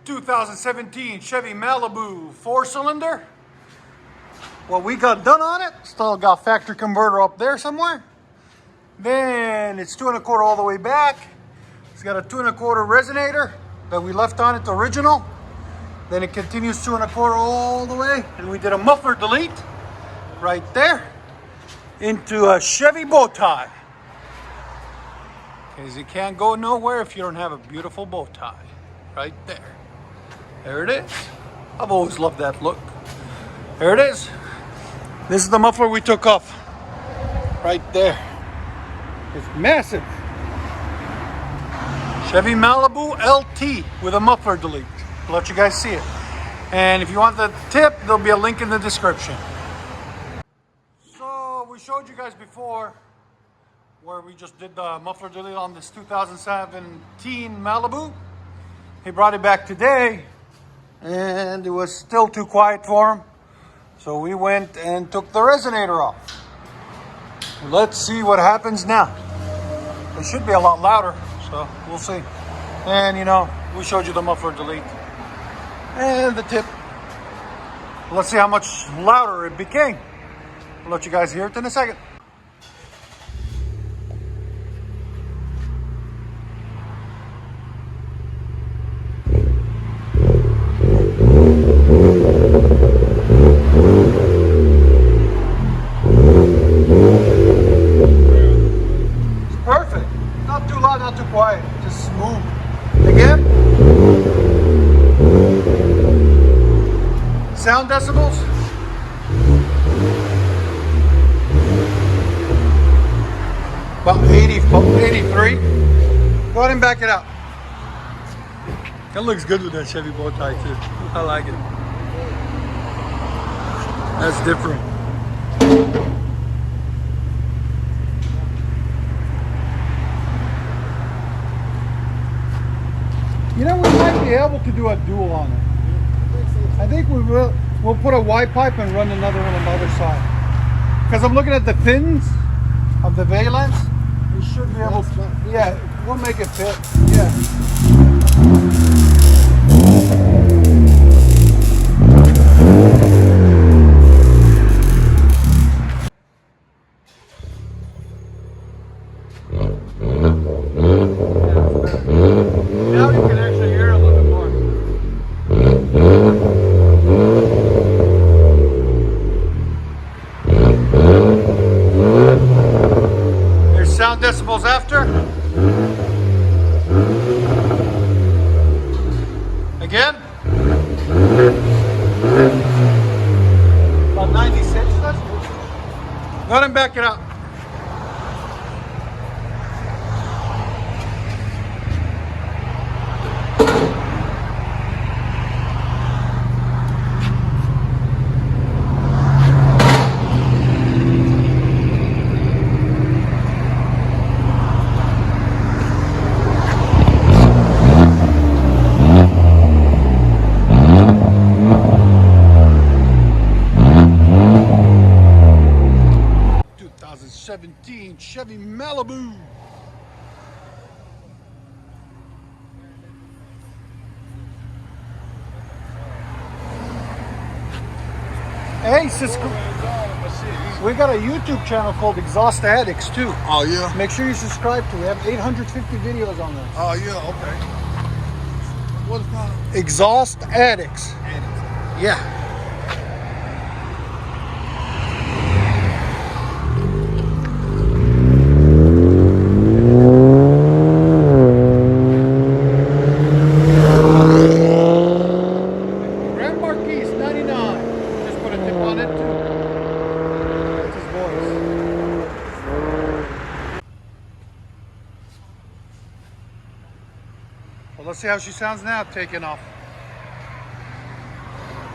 2017 Chevy Malibu 4-cylinder. What we got done on it, still got factory converter up there somewhere. Then it's 2 1/4 all the way back. It's got a 2 1/4 resonator that we left on it, the original. Then it continues 2 1/4 all the way. And we did a muffler delete right there into a Chevy bow tie. Because you can't go nowhere if you don't have a beautiful bow tie. Right there. There it is. I've always loved that look. There it is. This is the muffler we took off. Right there. It's massive. Chevy Malibu LT with a muffler delete. I'll let you guys see it. And if you want the tip, there'll be a link in the description. So we showed you guys before where we just did the muffler delete on this 2017 Malibu. He brought it back today and it was still too quiet for him. So we went and took the resonator off. Let's see what happens now. It should be a lot louder, so we'll see. And you know, we showed you the muffler delete and the tip. Let's see how much louder it became. I'll let you guys hear it in a second. Not too quiet, just smooth. Again. Sound decibels. About 80, 83. Go ahead and back it out. That looks good with that Chevy bow tie too. I like it. That's different. You know, we might be able to do a dual on it. I think we will. We'll put a wide pipe and run another one on the other side. Because I'm looking at the fins of the valence. We should be able to. Yeah, we'll make it fit. Yeah. Now you can actually hear it a little bit more. There's sound decibels after. Again. About 96. That's good. Go ahead and back it up. Chevy Malibu. Hey, Cisco. We got a YouTube channel called Exhaust Addicts too. Oh yeah. Make sure you subscribe to it. We have 850 videos on there. Oh yeah, okay. What is it called? Exhaust Addicts. Yeah. Well, let's see how she sounds now, taking off.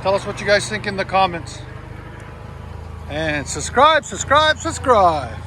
Tell us what you guys think in the comments. And subscribe, subscribe, subscribe.